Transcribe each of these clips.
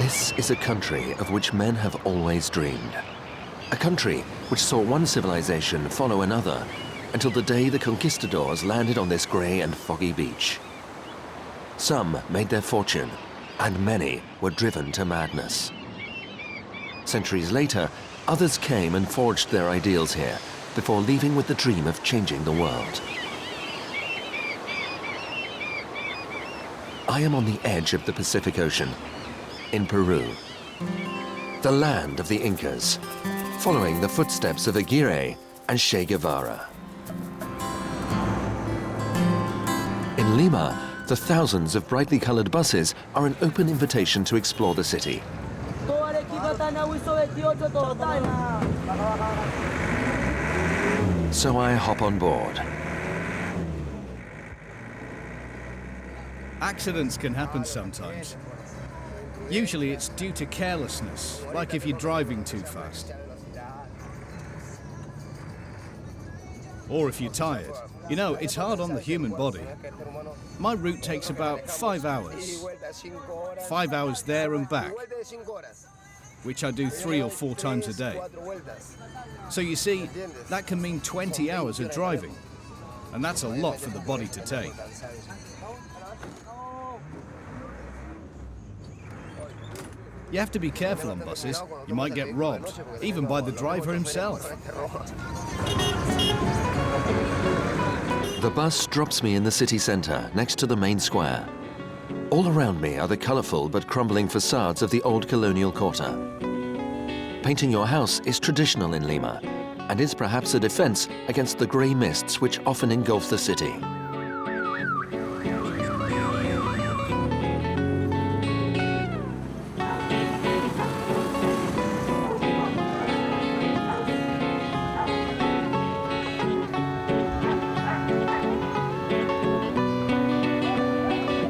This is a country of which men have always dreamed. A country which saw one civilization follow another until the day the conquistadors landed on this grey and foggy beach. Some made their fortune, and many were driven to madness. Centuries later, others came and forged their ideals here before leaving with the dream of changing the world. I am on the edge of the Pacific Ocean, in Peru, the land of the Incas, following the footsteps of Aguirre and Che Guevara. In Lima, the thousands of brightly colored buses are an open invitation to explore the city. So I hop on board. Accidents can happen sometimes. Usually it's due to carelessness, like if you're driving too fast. Or if you're tired. You know, it's hard on the human body. My route takes about 5 hours. 5 hours there and back, which I do 3 or 4 times a day. So you see, that can mean 20 hours of driving, and that's a lot for the body to take. You have to be careful on buses. You might get robbed, even by the driver himself. The bus drops me in the city center, next to the main square. All around me are the colorful but crumbling facades of the old colonial quarter. Painting your house is traditional in Lima, and is perhaps a defense against the gray mists which often engulf the city.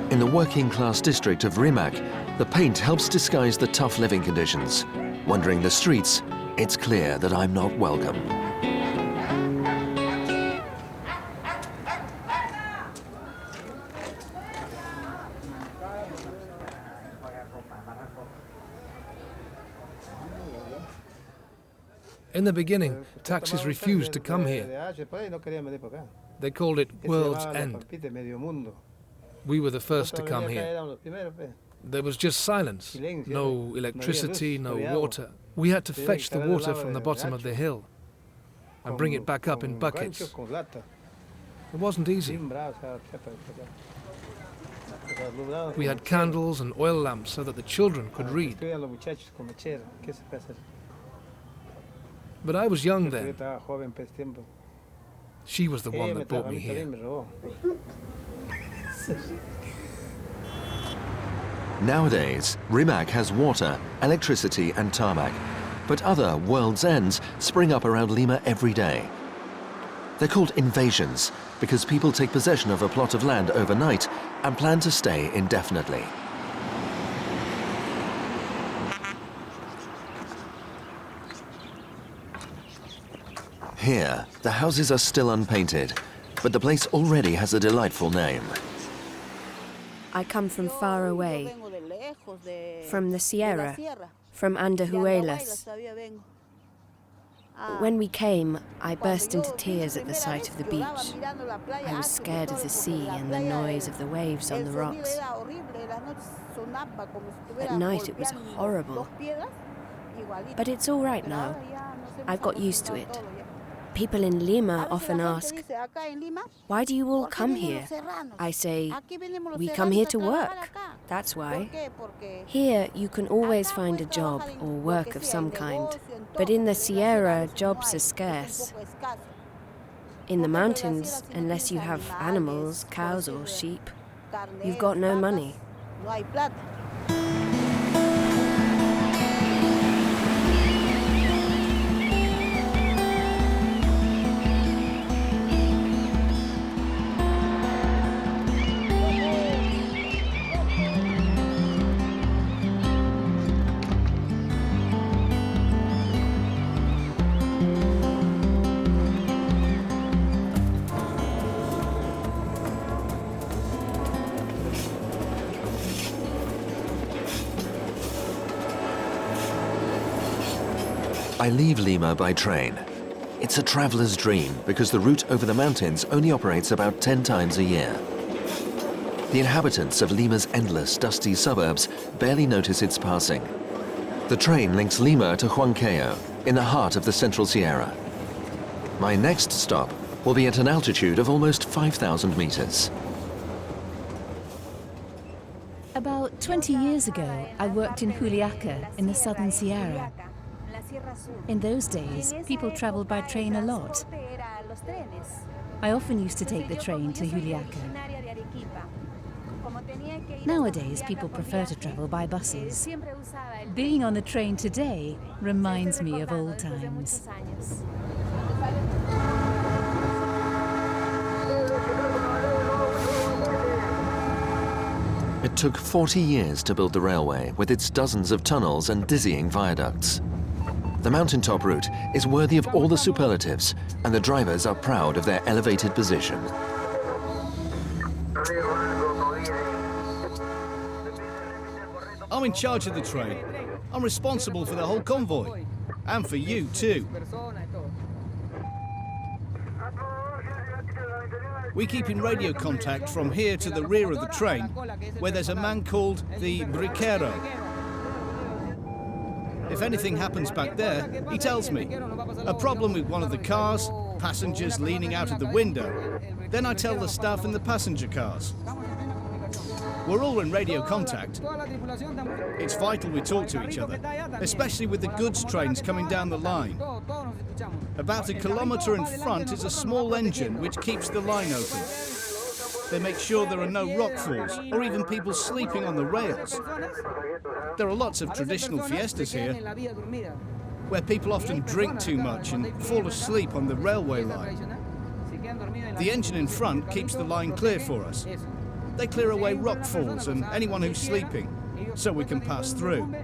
In the working-class district of Rimac, the paint helps disguise the tough living conditions. Wandering the streets, it's clear that I'm not welcome. In the beginning, taxis refused to come here. They called it World's End. We were the first to come here. There was just silence, no electricity, no water. We had to fetch the water from the bottom of the hill and bring it back up in buckets. It wasn't easy. We had candles and oil lamps so that the children could read. But I was young then. She was the one that brought me here. Nowadays, Rimac has water, electricity and tarmac, but other world's ends spring up around Lima every day. They're called invasions because people take possession of a plot of land overnight and plan to stay indefinitely. Here, the houses are still unpainted, but the place already has a delightful name. I come from far away, from the Sierra, from Andahuelas. When we came, I burst into tears at the sight of the beach. I was scared of the sea and the noise of the waves on the rocks. At night it was horrible. But it's all right now. I've got used to it. People in Lima often ask, "Why do you all come here?" I say, "We come here to work. That's why." Here you can always find a job or work of some kind. But in the Sierra, jobs are scarce. In the mountains, unless you have animals, cows or sheep, you've got no money. I leave Lima by train. It's a traveler's dream because the route over the mountains only operates about 10 times a year. The inhabitants of Lima's endless, dusty suburbs barely notice its passing. The train links Lima to Huancayo, in the heart of the Central Sierra. My next stop will be at an altitude of almost 5,000 meters. About 20 years ago, I worked in Juliaca in the southern Sierra. In those days, people traveled by train a lot. I often used to take the train to Juliaca. Nowadays, people prefer to travel by buses. Being on the train today reminds me of old times. It took 40 years to build the railway with its dozens of tunnels and dizzying viaducts. The mountaintop route is worthy of all the superlatives, and the drivers are proud of their elevated position. I'm in charge of the train. I'm responsible for the whole convoy. And for you, too. We keep in radio contact from here to the rear of the train, where there's a man called the briquero. If anything happens back there, he tells me. A problem with one of the cars, passengers leaning out of the window. Then I tell the staff in the passenger cars. We're all in radio contact. It's vital we talk to each other, especially with the goods trains coming down the line. About a kilometre in front is a small engine which keeps the line open. They make sure there are no rockfalls or even people sleeping on the rails. There are lots of traditional fiestas here, where people often drink too much and fall asleep on the railway line. The engine in front keeps the line clear for us. They clear away rockfalls and anyone who's sleeping, so we can pass through.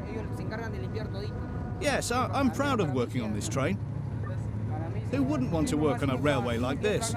Yes, I'm proud of working on this train. Who wouldn't want to work on a railway like this?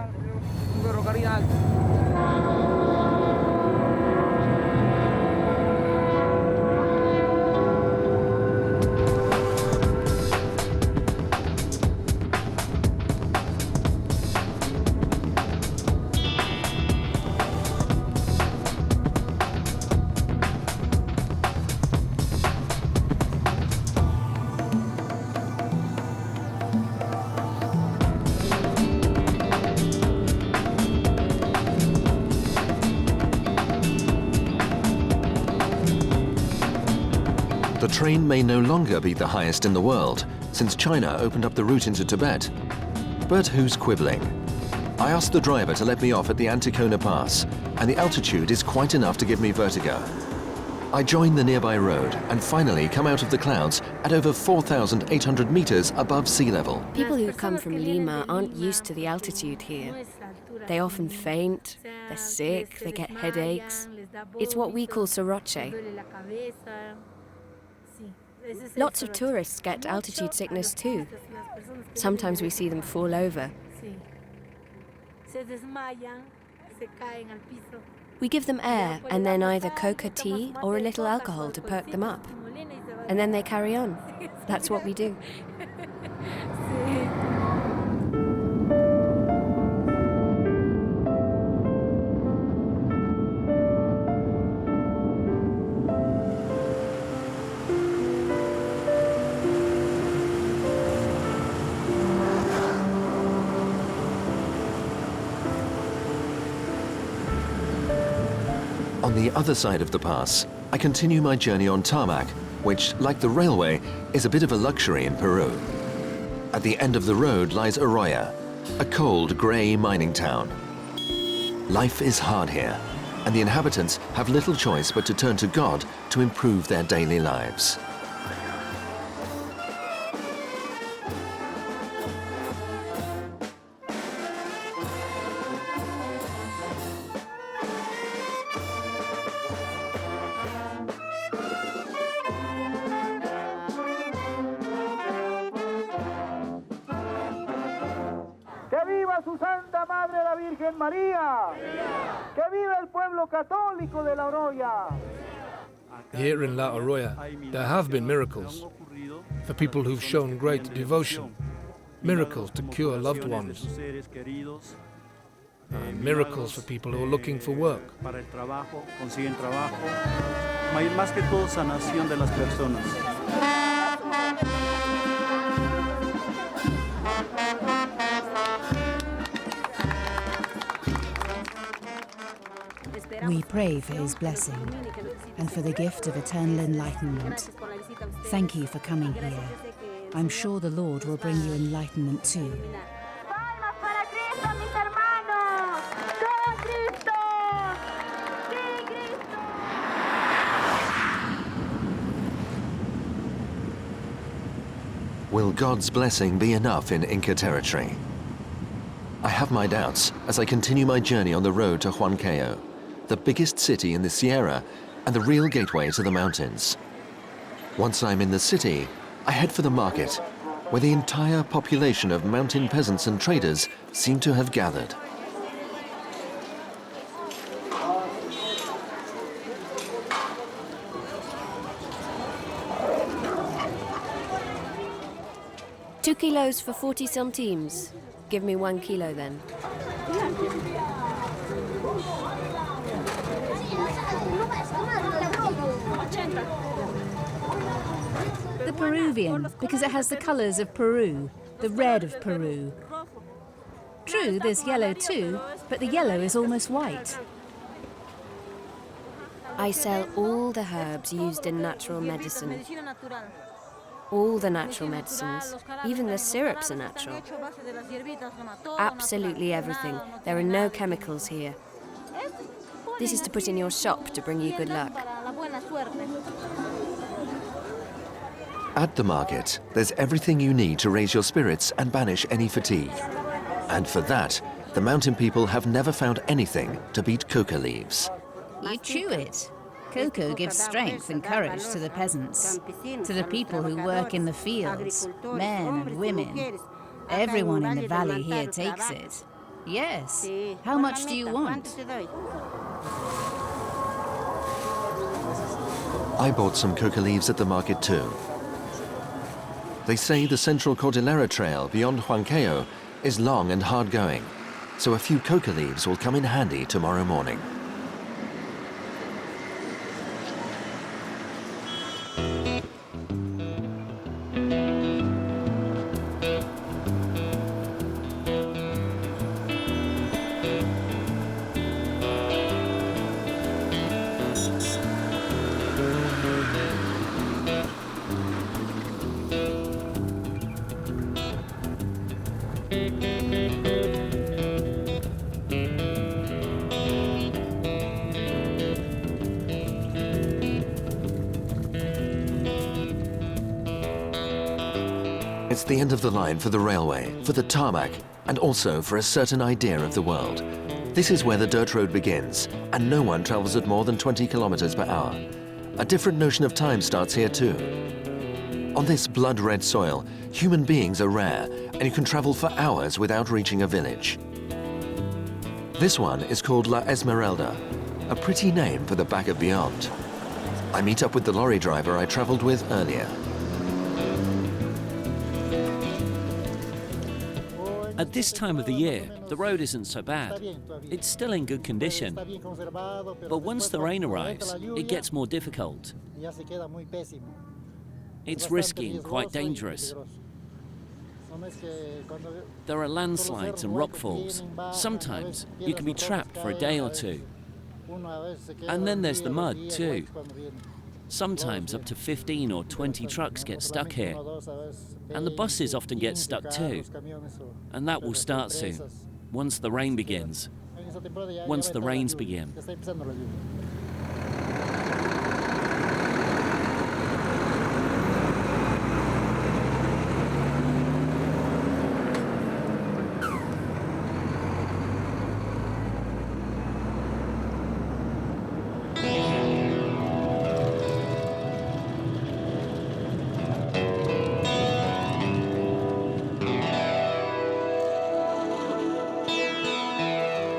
The train may no longer be the highest in the world, since China opened up the route into Tibet. But who's quibbling? I asked the driver to let me off at the Anticona Pass, and the altitude is quite enough to give me vertigo. I join the nearby road and finally come out of the clouds at over 4,800 meters above sea level. People who come from Lima aren't used to the altitude here. They often faint, they're sick, they get headaches. It's what we call soroche. Lots of tourists get altitude sickness too. Sometimes we see them fall over. We give them air and then either coca tea or a little alcohol to perk them up. And then they carry on. That's what we do. On the other side of the pass, I continue my journey on tarmac, which, like the railway, is a bit of a luxury in Peru. At the end of the road lies Oroya, a cold, grey mining town. Life is hard here, and the inhabitants have little choice but to turn to God to improve their daily lives. su Santa Madre la Virgen María. ¡Que viva el pueblo católico de la Oroya! Here in La Oroya, there have been miracles for people who've shown great devotion, miracles to cure loved ones, and miracles for people who are looking for work. We pray for his blessing and for the gift of eternal enlightenment. Thank you for coming here. I'm sure the Lord will bring you enlightenment too. Will God's blessing be enough in Inca territory? I have my doubts as I continue my journey on the road to Huancayo, the biggest city in the Sierra and the real gateway to the mountains. Once I'm in the city, I head for the market, where the entire population of mountain peasants and traders seem to have gathered. $2 kilos for 40 centimes. Give me 1 kilo then. The Peruvian, because it has the colours of Peru, the red of Peru. True, there's yellow too, but the yellow is almost white. I sell all the herbs used in natural medicine. All the natural medicines, even the syrups are natural. Absolutely everything. There are no chemicals here. This is to put in your shop to bring you good luck. At the market, there's everything you need to raise your spirits and banish any fatigue. And for that, the mountain people have never found anything to beat coca leaves. You chew it. Cocoa gives strength and courage to the peasants, to the people who work in the fields, men and women. Everyone in the valley here takes it. Yes. How much do you want? I bought some coca leaves at the market too. They say the Central Cordillera Trail beyond Huancayo is long and hard going, so a few coca leaves will come in handy tomorrow morning. It's the end of the line for the railway, for the tarmac, and also for a certain idea of the world. This is where the dirt road begins, and no one travels at more than 20 kilometers per hour. A different notion of time starts here too. On this blood-red soil, human beings are rare, and you can travel for hours without reaching a village. This one is called La Esmeralda, a pretty name for the back of beyond. I meet up with the lorry driver I traveled with earlier. At this time of the year, the road isn't so bad. It's still in good condition. But once the rain arrives, it gets more difficult. It's risky and quite dangerous. There are landslides and rockfalls. Sometimes you can be trapped for a day or two. And then there's the mud too. Sometimes up to 15 or 20 trucks get stuck here. And the buses often get stuck too. And that will start soon, once the rain begins. Once the rains begin.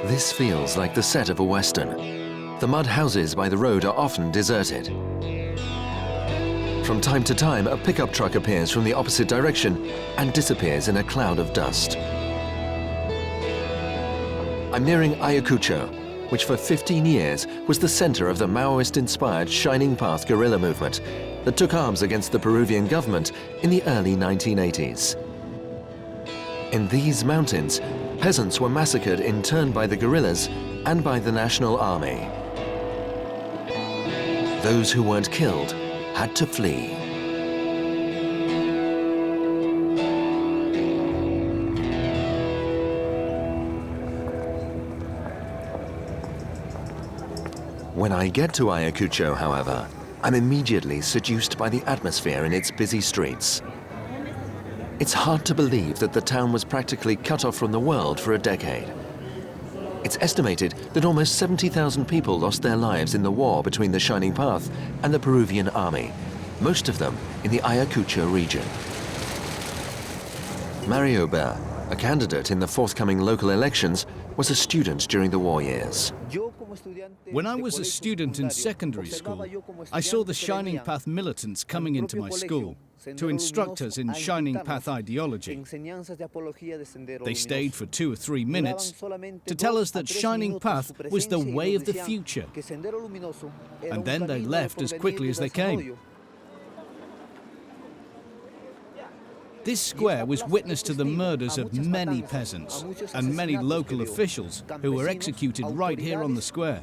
This feels like the set of a Western. The mud houses by the road are often deserted. From time to time, a pickup truck appears from the opposite direction and disappears in a cloud of dust. I'm nearing Ayacucho, which for 15 years was the center of the Maoist-inspired Shining Path guerrilla movement that took arms against the Peruvian government in the early 1980s. In these mountains, peasants were massacred in turn by the guerrillas and by the National Army. Those who weren't killed had to flee. When I get to Ayacucho, however, I'm immediately seduced by the atmosphere in its busy streets. It's hard to believe that the town was practically cut off from the world for a decade. It's estimated that almost 70,000 people lost their lives in the war between the Shining Path and the Peruvian army, most of them in the Ayacucho region. Mario Ber, a candidate in the forthcoming local elections, was a student during the war years. When I was a student in secondary school, I saw the Shining Path militants coming into my school to instruct us in Shining Path ideology. They stayed for 2 or 3 minutes to tell us that Shining Path was the way of the future, and then they left as quickly as they came. This square was witness to the murders of many peasants and many local officials who were executed right here on the square.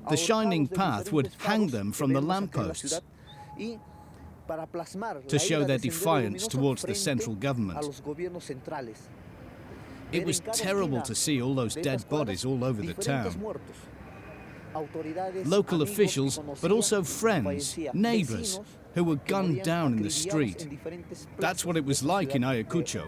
The Shining Path would hang them from the lampposts to show their defiance towards the central government. It was terrible to see all those dead bodies all over the town. Local officials, but also friends, neighbors, who were gunned down in the street. That's what it was like in Ayacucho.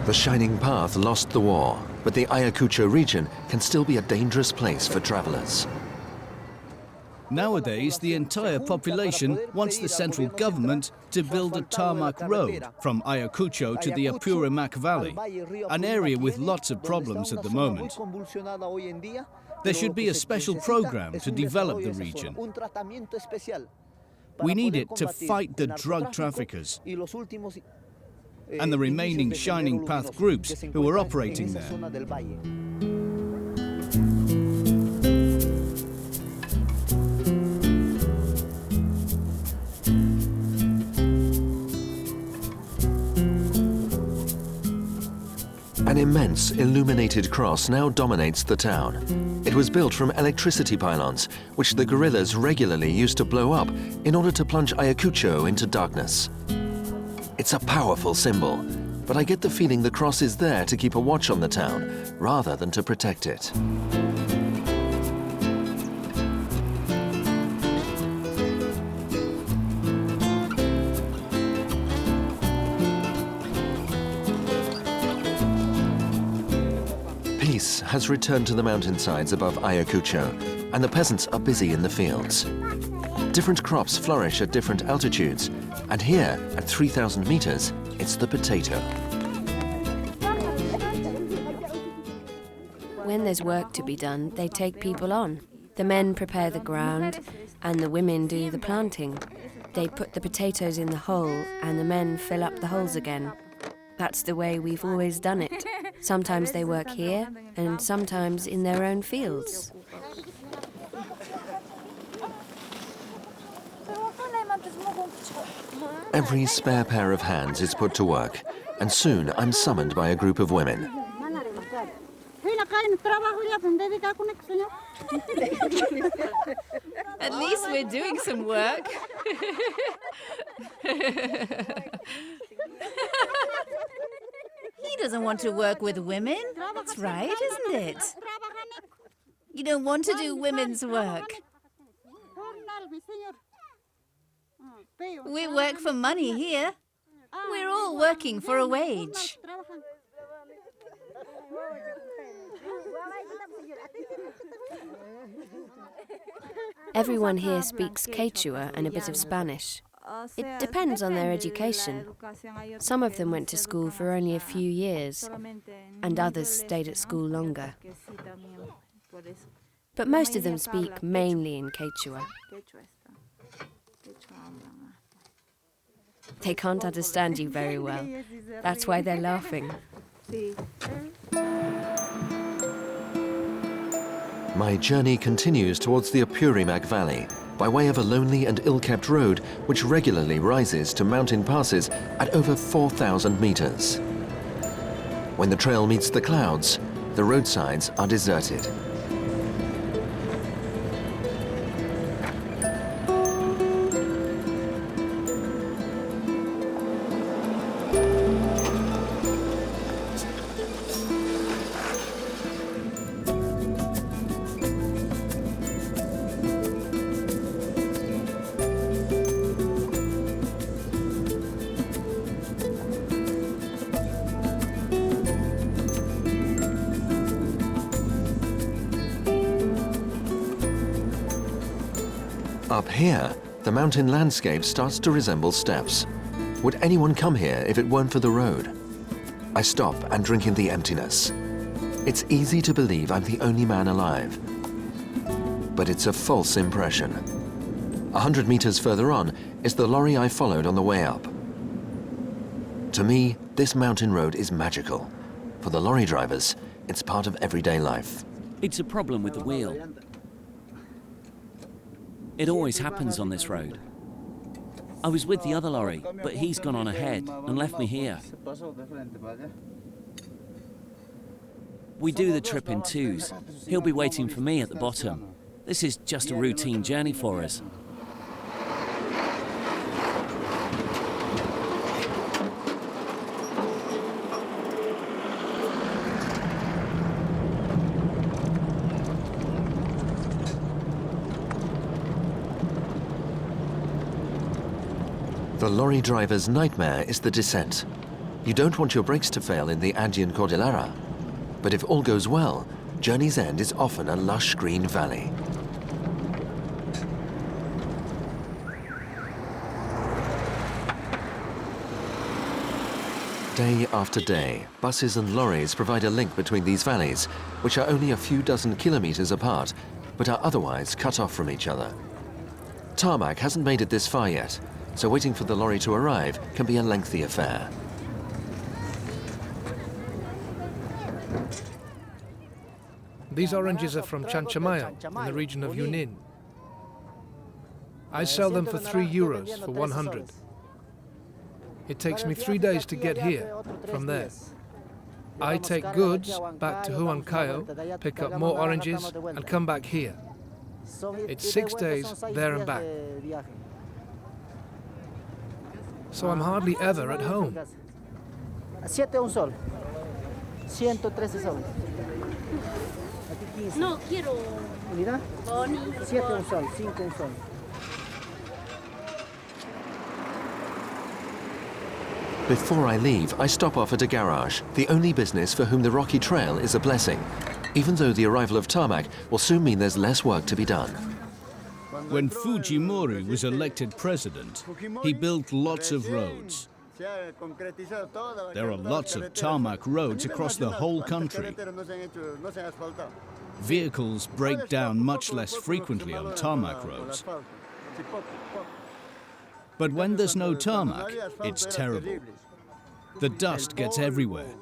The Shining Path lost the war, but the Ayacucho region can still be a dangerous place for travelers. Nowadays, the entire population wants the central government to build a tarmac road from Ayacucho to the Apurimac Valley, an area with lots of problems at the moment. There should be a special program to develop the region. We need it to fight the drug traffickers and the remaining Shining Path groups who are operating there. An immense illuminated cross now dominates the town. It was built from electricity pylons, which the guerrillas regularly used to blow up in order to plunge Ayacucho into darkness. It's a powerful symbol, but I get the feeling the cross is there to keep a watch on the town, rather than to protect it. Peace has returned to the mountainsides above Ayacucho, and the peasants are busy in the fields. Different crops flourish at different altitudes, and here, at 3,000 meters, it's the potato. When there's work to be done, they take people on. The men prepare the ground, and the women do the planting. They put the potatoes in the hole, and the men fill up the holes again. That's the way we've always done it. Sometimes they work here, and sometimes in their own fields. Every spare pair of hands is put to work, and soon I'm summoned by a group of women. At least we're doing some work. He doesn't want to work with women. That's right, isn't it? You don't want to do women's work. We work for money here. We're all working for a wage. Everyone here speaks Quechua and a bit of Spanish. It depends on their education. Some of them went to school for only a few years, and others stayed at school longer. but most of them speak mainly in Quechua. They can't understand you very well. That's why they're laughing. My journey continues towards the Apurimac Valley by way of a lonely and ill-kept road which regularly rises to mountain passes at over 4,000 meters. When the trail meets the clouds, the roadsides are deserted. Up here, the mountain landscape starts to resemble steppes. Would anyone come here if it weren't for the road? I stop and drink in the emptiness. It's easy to believe I'm the only man alive. But it's a false impression. 100 meters further on is the lorry I followed on the way up. To me, this mountain road is magical. For the lorry drivers, it's part of everyday life. It's a problem with the wheel. It always happens on this road. I was with the other lorry, but he's gone on ahead and left me here. We do the trip in twos. He'll be waiting for me at the bottom. This is just a routine journey for us. The lorry driver's nightmare is the descent. You don't want your brakes to fail in the Andean Cordillera. But if all goes well, Journey's End is often a lush green valley. Day after day, buses and lorries provide a link between these valleys, which are only a few dozen kilometers apart, but are otherwise cut off from each other. Tarmac hasn't made it this far yet, so waiting for the lorry to arrive can be a lengthy affair. These oranges are from Chanchamayo, in the region of Junín. I sell them for €3 for 100. It takes me 3 days to get here from there. I take goods back to Huancayo, pick up more oranges, and come back here. It's 6 days there and back. So I'm hardly ever at home. 7 un sol. 113 soles. No quiero. Unidad. 7 un sol, 5 un sol. Before I leave, I stop off at a garage, the only business for whom the rocky trail is a blessing, even though the arrival of Tarmac will soon mean there's less work to be done. When Fujimori was elected president, he built lots of roads. There are lots of tarmac roads across the whole country. Vehicles break down much less frequently on tarmac roads. But when there's no tarmac, it's terrible. The dust gets everywhere.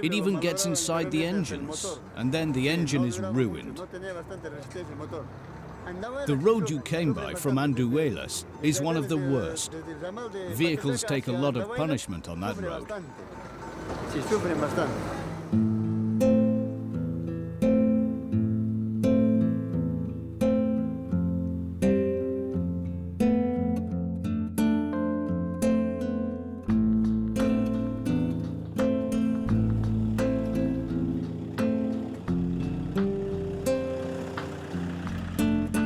It even gets inside the engines, and then the engine is ruined. The road you came by from Anduelas is one of the worst. Vehicles take a lot of punishment on that road.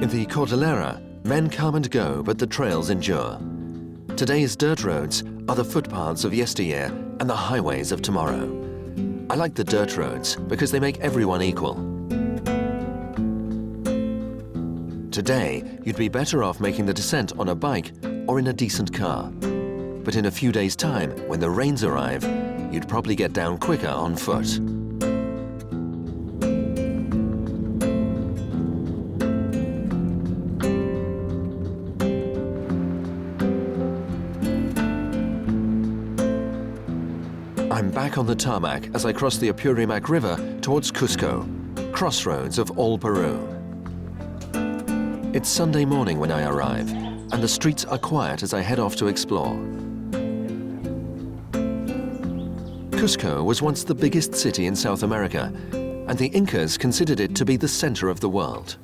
In the Cordillera, men come and go, but the trails endure. Today's dirt roads are the footpaths of yesteryear and the highways of tomorrow. I like the dirt roads because they make everyone equal. Today, you'd be better off making the descent on a bike or in a decent car. But in a few days' time, when the rains arrive, you'd probably get down quicker on foot. on the tarmac as I cross the Apurimac River towards Cusco, crossroads of all Peru. It's Sunday morning when I arrive, and the streets are quiet as I head off to explore. Cusco was once the biggest city in South America, and the Incas considered it to be the center of the world.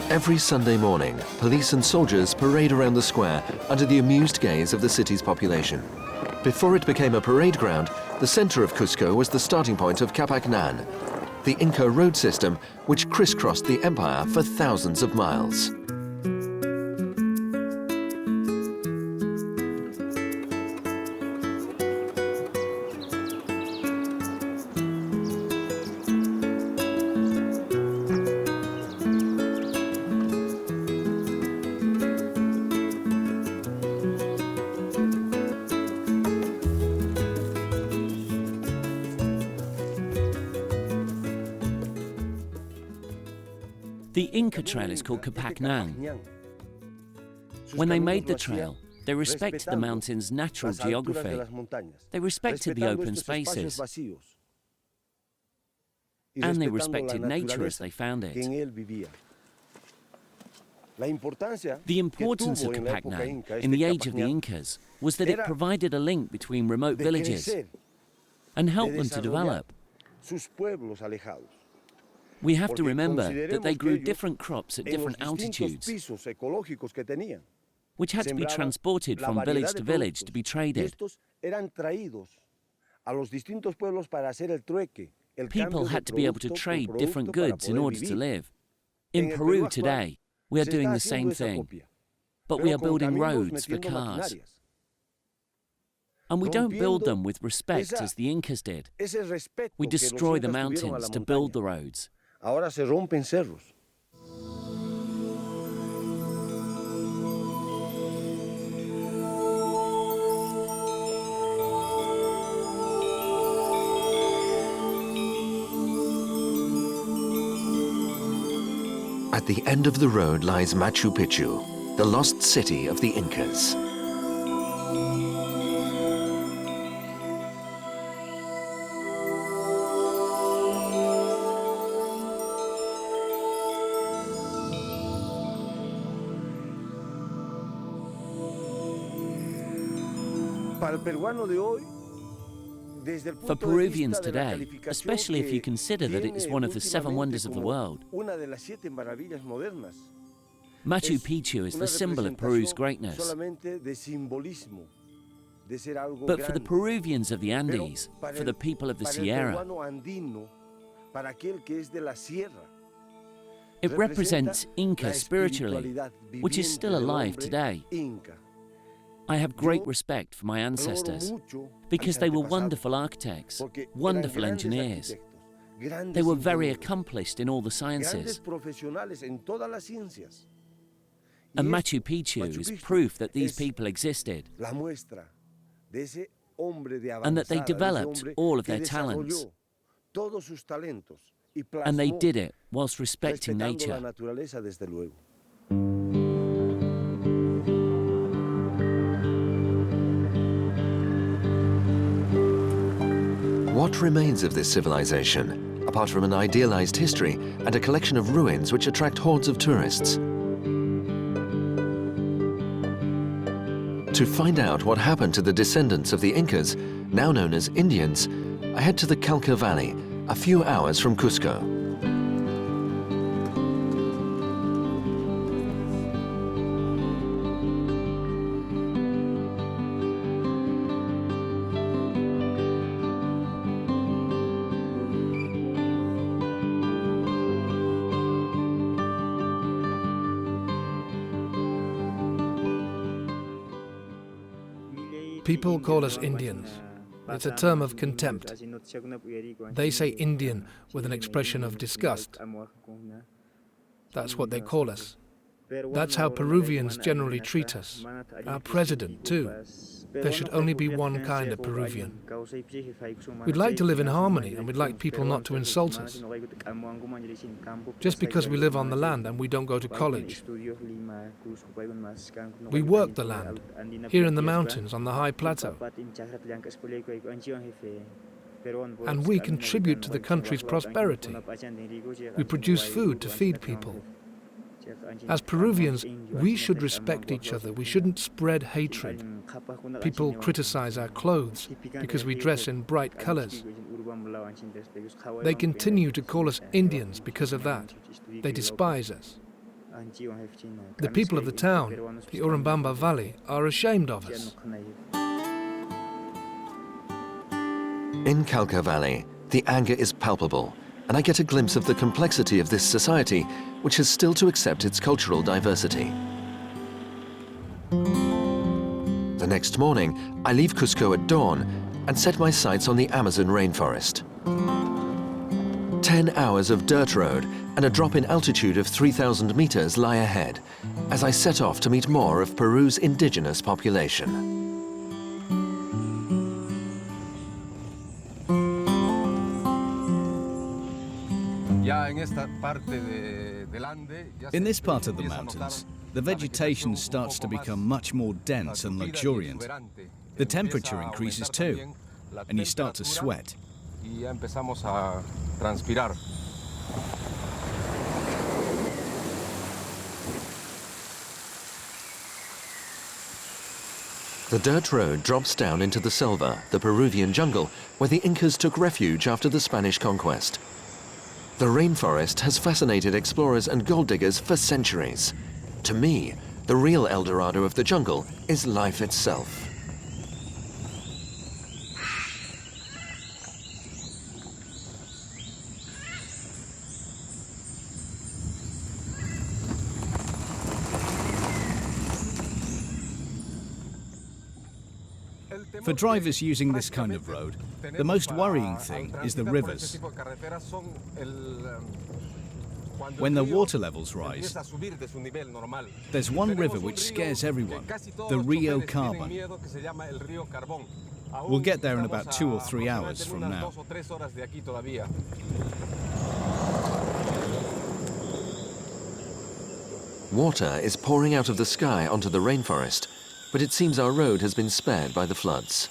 Every Sunday morning, police and soldiers parade around the square under the amused gaze of the city's population. Before it became a parade ground, the center of Cusco was the starting point of Capacnan, the Inca road system which crisscrossed the empire for thousands of miles. The Inca Trail is called Capacnan. When they made the trail, they respected the mountain's natural geography. They respected the open spaces. And they respected nature as they found it. The importance of Capacnan in the age of the Incas was that it provided a link between remote villages and helped them to develop. We have to remember that they grew different crops at different altitudes, which had to be transported from village to village to be traded. People had to be able to trade different goods in order to live. In Peru today, we are doing the same thing, but we are building roads for cars. And we don't build them with respect as the Incas did. We destroy the mountains to build the roads. Ahora se rompen cerros. At the end of the road lies Machu Picchu, the lost city of the Incas. For Peruvians today, especially if you consider that it is one of the 7 wonders of the world, Machu Picchu is the symbol of Peru's greatness. But for the Peruvians of the Andes, for the people of the Sierra, it represents Inca spiritually, which is still alive today. I have great respect for my ancestors because they were wonderful architects, wonderful engineers. They were very accomplished in all the sciences. And Machu Picchu is proof that these people existed and that they developed all of their talents. And they did it whilst respecting nature. What remains of this civilization, apart from an idealized history and a collection of ruins which attract hordes of tourists? To find out what happened to the descendants of the Incas, now known as Indians, I head to the Cauca Valley, a few hours from Cusco. People call us Indians. It's a term of contempt. They say Indian with an expression of disgust. That's what they call us. That's how Peruvians generally treat us. Our president, too. There should only be one kind of Peruvian. We'd like to live in harmony, and we'd like people not to insult us. Just because we live on the land and we don't go to college. We work the land, here in the mountains, on the high plateau. And we contribute to the country's prosperity. We produce food to feed people. As Peruvians, we should respect each other. We shouldn't spread hatred. People criticize our clothes because we dress in bright colors. They continue to call us Indians because of that. They despise us. The people of the town, the Urubamba Valley, are ashamed of us. In Cauca Valley, the anger is palpable, and I get a glimpse of the complexity of this society, which has still to accept its cultural diversity. The next morning, I leave Cusco at dawn and set my sights on the Amazon rainforest. 10 hours of dirt road and a drop in altitude of 3,000 meters lie ahead as I set off to meet more of Peru's indigenous population. In this part of the mountains, the vegetation starts to become much more dense and luxuriant. The temperature increases too, and you start to sweat. The dirt road drops down into the selva, the Peruvian jungle, where the Incas took refuge after the Spanish conquest. The rainforest has fascinated explorers and gold diggers for centuries. To me, the real El Dorado of the jungle is life itself. For drivers using this kind of road, the most worrying thing is the rivers. When the water levels rise, there's one river which scares everyone, the Rio Carbon. We'll get there in about 2 or 3 hours from now. Water is pouring out of the sky onto the rainforest, but it seems our road has been spared by the floods.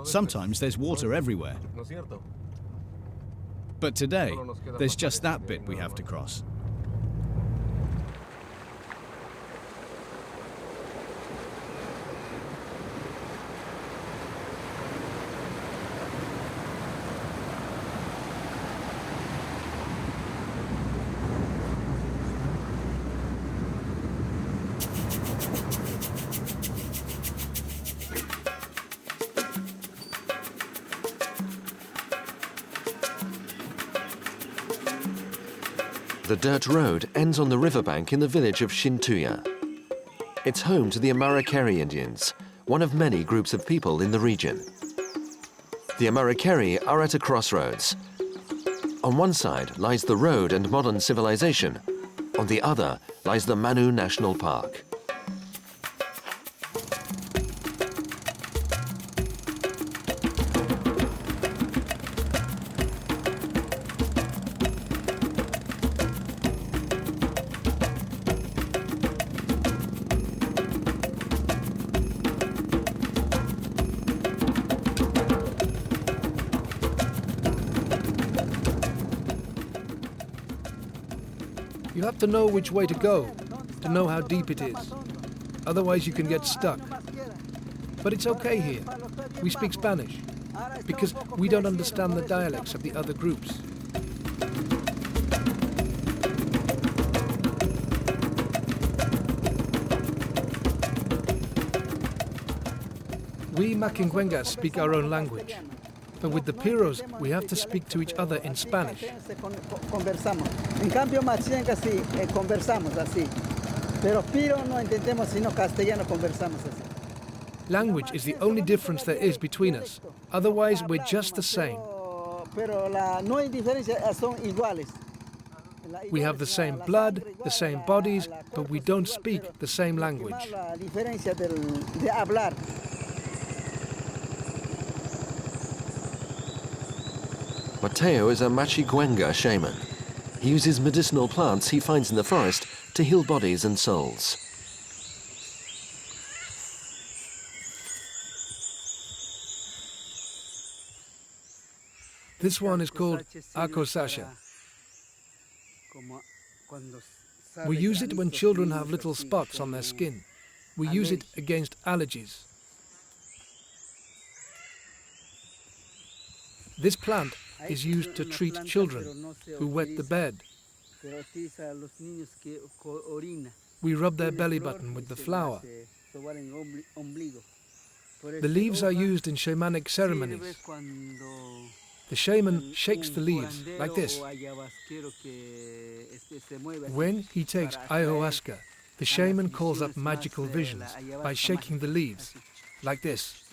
Sometimes there's water everywhere. But today, there's just that bit we have to cross. The dirt road ends on the riverbank in the village of Shintuya. It's home to the Amarakeri Indians, one of many groups of people in the region. The Amarakeri are at a crossroads. On one side lies the road and modern civilization. On the other lies the Manu National Park. You have to know which way to go, to know how deep it is. Otherwise you can get stuck. But it's okay here. We speak Spanish, because we don't understand the dialects of the other groups. We Maquingüengas speak our own language. But with the Piros, we have to speak to each other in Spanish. En cambio, Machenga sí, conversamos así. Pero Piro no entendemos sino castellano, conversamos así. Language is the only difference there is between us. Otherwise, we're just the same. pero no hay diferencia, son iguales. We have the same blood, the same bodies, but we don't speak the same language. La diferencia de hablar. Mateo is a Machiguenga shaman. He uses medicinal plants he finds in the forest to heal bodies and souls. This one is called akosasha. We use it when children have little spots on their skin. We use it against allergies. This plant is used to treat children who wet the bed. We rub their belly button with the flower. The leaves are used in shamanic ceremonies. The shaman shakes the leaves like this. When he takes ayahuasca, the shaman calls up magical visions by shaking the leaves like this.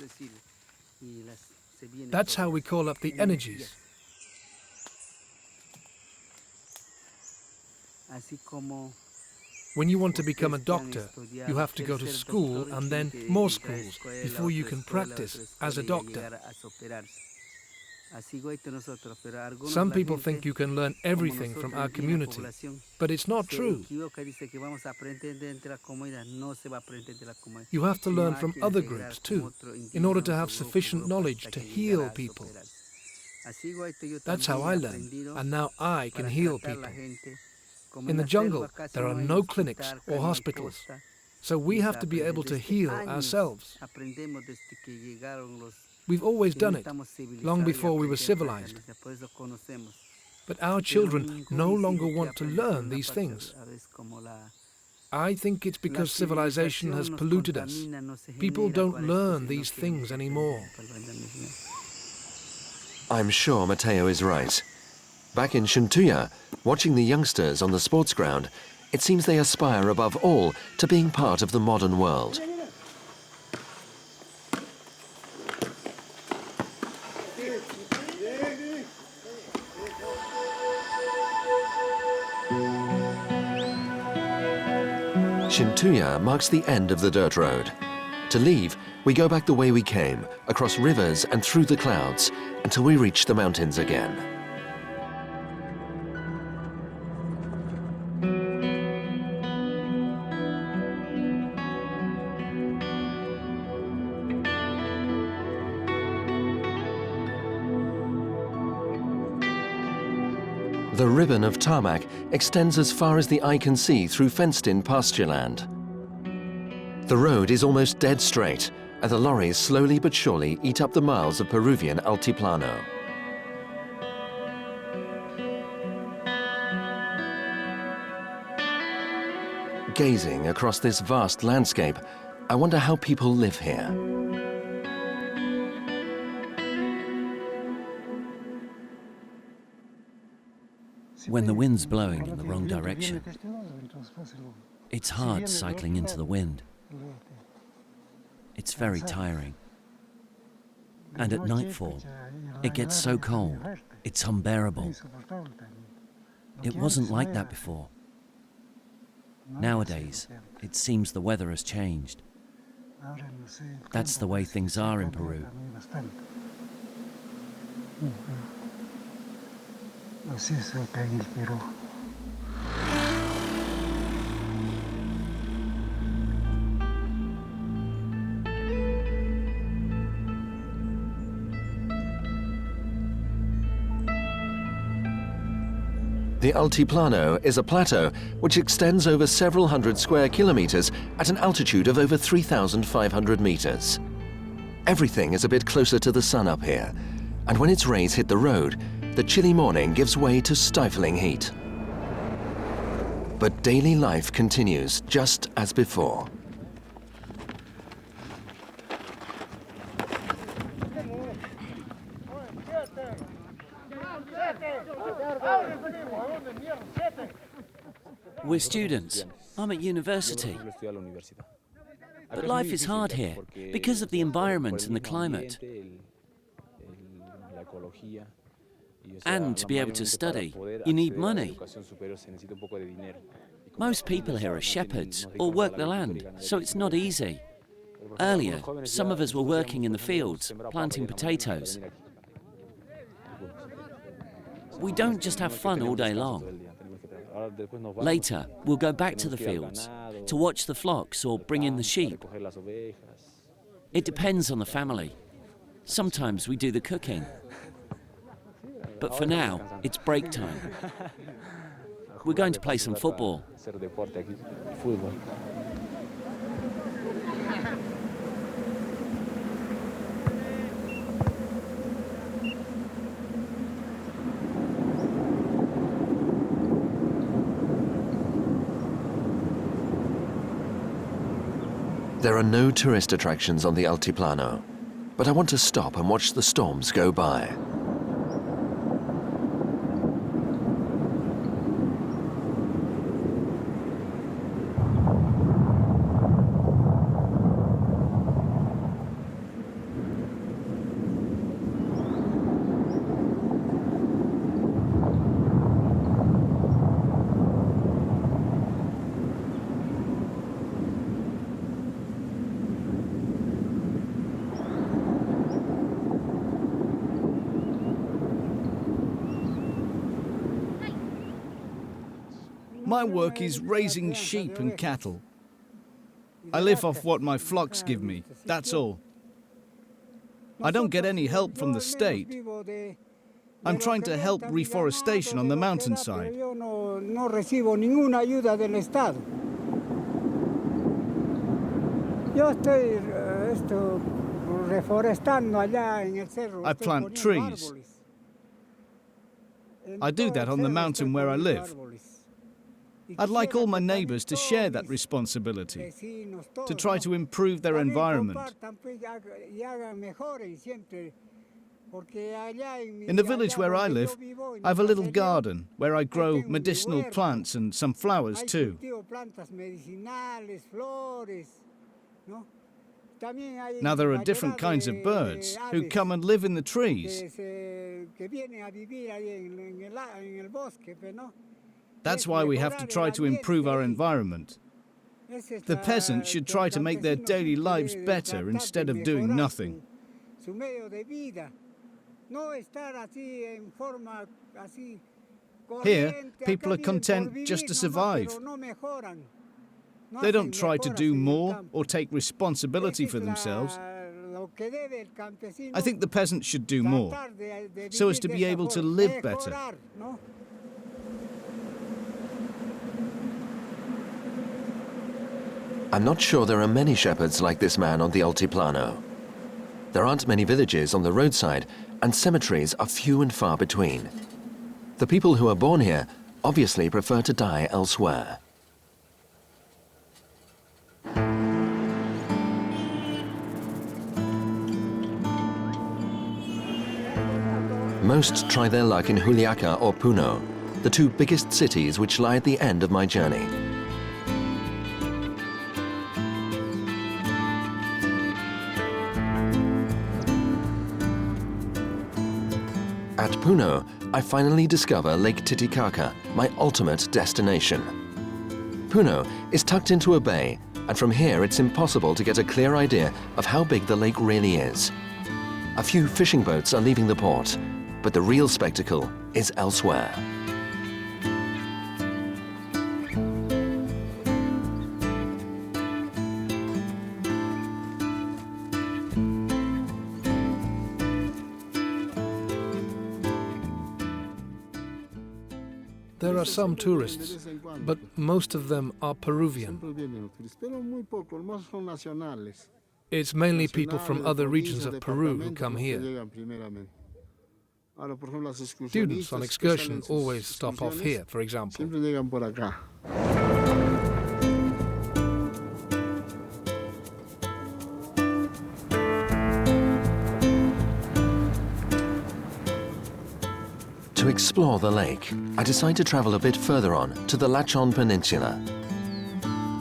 That's how we call up the energies. When you want to become a doctor, you have to go to school and then more schools before you can practice as a doctor. Some people think you can learn everything from our community, but it's not true. You have to learn from other groups too, in order to have sufficient knowledge to heal people. That's how I learned, and now I can heal people. In the jungle, there are no clinics or hospitals, so we have to be able to heal ourselves. We've always done it, long before we were civilized. But our children no longer want to learn these things. I think it's because civilization has polluted us. People don't learn these things anymore. I'm sure Mateo is right. Back in Shintuya, watching the youngsters on the sports ground, it seems they aspire above all to being part of the modern world. Shintuya marks the end of the dirt road. To leave, we go back the way we came, across rivers and through the clouds, until we reach the mountains again. The ribbon of tarmac extends as far as the eye can see through fenced-in pasture land. The road is almost dead straight, and the lorries slowly but surely eat up the miles of Peruvian Alti Plano. Gazing across this vast landscape, I wonder how people live here. When the wind's blowing in the wrong direction, it's hard cycling into the wind. It's very tiring. And at nightfall, it gets so cold, it's unbearable. It wasn't like that before. Nowadays, it seems the weather has changed. That's the way things are in Peru. Así es acá en el Perú. The Altiplano is a plateau which extends over several hundred square kilometers at an altitude of over 3,500 meters. Everything is a bit closer to the sun up here, and when its rays hit the road, the chilly morning gives way to stifling heat. But daily life continues just as before. We're students. I'm at university. But life is hard here because of the environment and the climate. And to be able to study, you need money. Most people here are shepherds or work the land, so it's not easy. Earlier, some of us were working in the fields, planting potatoes. We don't just have fun all day long. Later, we'll go back to the fields to watch the flocks or bring in the sheep. It depends on the family. Sometimes we do the cooking. But for now, it's break time. We're going to play some football. There are no tourist attractions on the Alti Plano, but I want to stop and watch the storms go by. My work is raising sheep and cattle. I live off what my flocks give me, that's all. I don't get any help from the state. I'm trying to help reforestation on the mountainside. I plant trees. I do that on the mountain where I live. I'd like all my neighbors to share that responsibility, to try to improve their environment. In the village where I live, I have a little garden where I grow medicinal plants and some flowers too. Now there are different kinds of birds who come and live in the trees. That's why we have to try to improve our environment. The peasants should try to make their daily lives better instead of doing nothing. Here, people are content just to survive. They don't try to do more or take responsibility for themselves. I think the peasants should do more, so as to be able to live better. I'm not sure there are many shepherds like this man on the Alti Plano. There aren't many villages on the roadside, and cemeteries are few and far between. The people who are born here obviously prefer to die elsewhere. Most try their luck in Juliaca or Puno, the two biggest cities which lie at the end of my journey. At Puno, I finally discover Lake Titicaca, my ultimate destination. Puno is tucked into a bay, and from here it's impossible to get a clear idea of how big the lake really is. A few fishing boats are leaving the port, but the real spectacle is elsewhere. There are some tourists, but most of them are Peruvian. It's mainly people from other regions of Peru who come here. Students on excursion always stop off here, for example. To explore the lake, I decide to travel a bit further on to the Lachon Peninsula.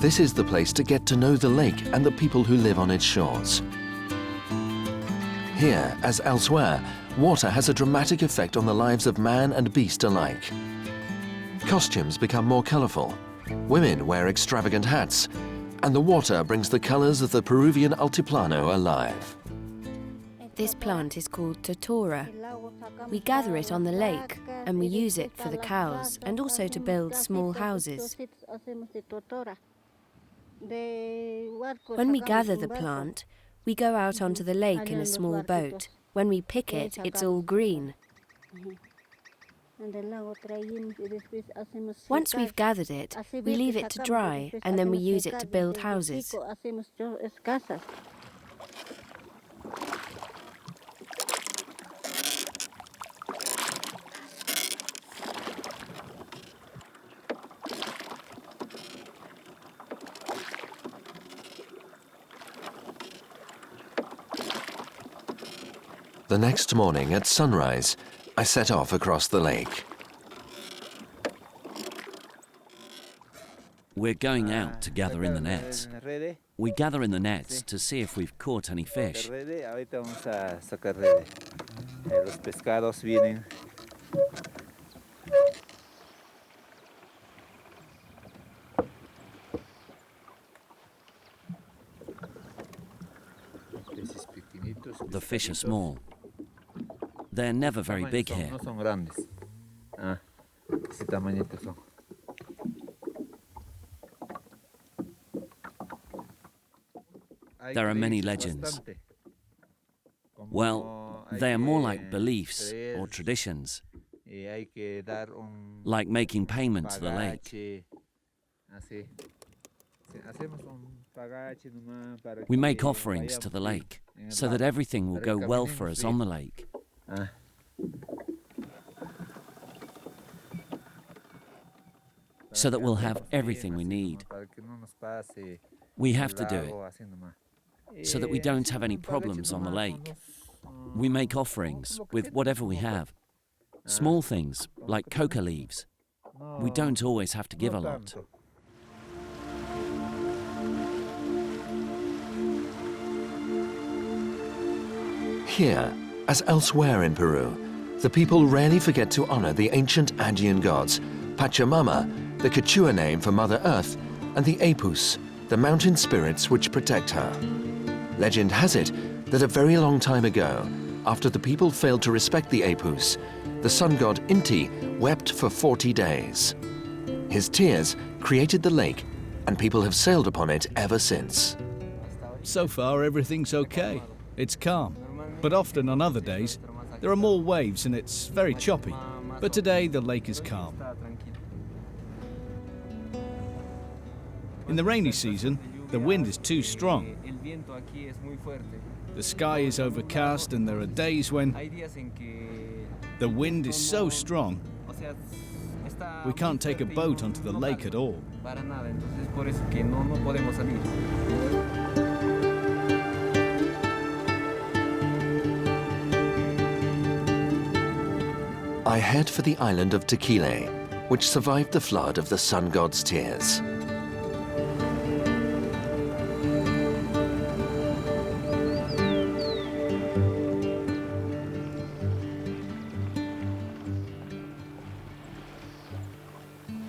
This is the place to get to know the lake and the people who live on its shores. Here, as elsewhere, water has a dramatic effect on the lives of man and beast alike. Costumes become more colorful, women wear extravagant hats, and the water brings the colors of the Peruvian Altiplano alive. This plant is called totora. We gather it on the lake and we use it for the cows and also to build small houses. When we gather the plant, we go out onto the lake in a small boat. When we pick it, it's all green. Once we've gathered it, we leave it to dry and then we use it to build houses. The next morning at sunrise, I set off across the lake. We're going out to gather in the nets. We gather in the nets to see if we've caught any fish. The fish are small. They're never very big here. There are many legends. Well, they are more like beliefs or traditions, like making payment to the lake. We make offerings to the lake so that everything will go well for us on the lake. So that we'll have everything we need. We have to do it so that we don't have any problems on the lake. We make offerings with whatever we have. Small things like coca leaves. We don't always have to give a lot. Here, as elsewhere in Peru, the people rarely forget to honor the ancient Andean gods, Pachamama, the Quechua name for Mother Earth, and the Apus, the mountain spirits which protect her. Legend has it that a very long time ago, after the people failed to respect the Apus, the sun god Inti wept for 40 days. His tears created the lake, and people have sailed upon it ever since. So far, everything's okay. It's calm. But often on other days, there are more waves and it's very choppy. But today, the lake is calm. In the rainy season, the wind is too strong. The sky is overcast and there are days when the wind is so strong, we can't take a boat onto the lake at all. I head for the island of Tequila, which survived the flood of the sun god's tears.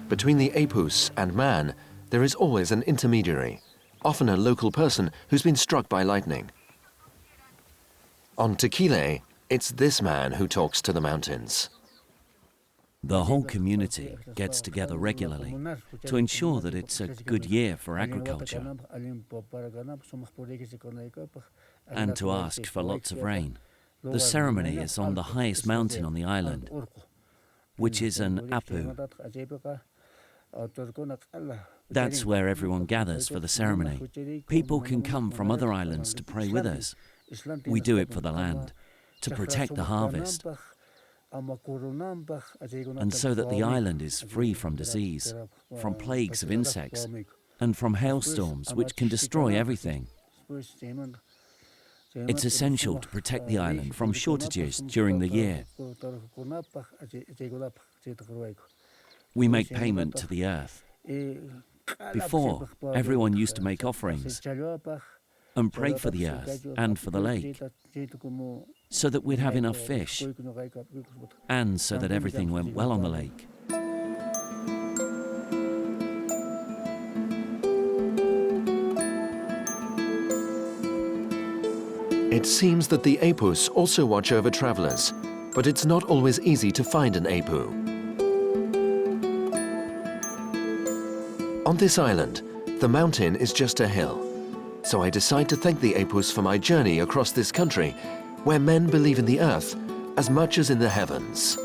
Between the Apus and man, there is always an intermediary, often a local person who's been struck by lightning. On Tequila, it's this man who talks to the mountains. The whole community gets together regularly to ensure that it's a good year for agriculture and to ask for lots of rain. The ceremony is on the highest mountain on the island, which is an apu. That's where everyone gathers for the ceremony. People can come from other islands to pray with us. We do it for the land, to protect the harvest, and so that the island is free from disease, from plagues of insects, and from hailstorms which can destroy everything. It's essential to protect the island from shortages during the year. We make payment to the earth. Before, everyone used to make offerings, and pray for the earth and for the lake, so that we'd have enough fish, and so that everything went well on the lake. It seems that the Apus also watch over travelers, but it's not always easy to find an Apu. On this island, the mountain is just a hill, so I decide to thank the Apus for my journey across this country, where men believe in the earth as much as in the heavens.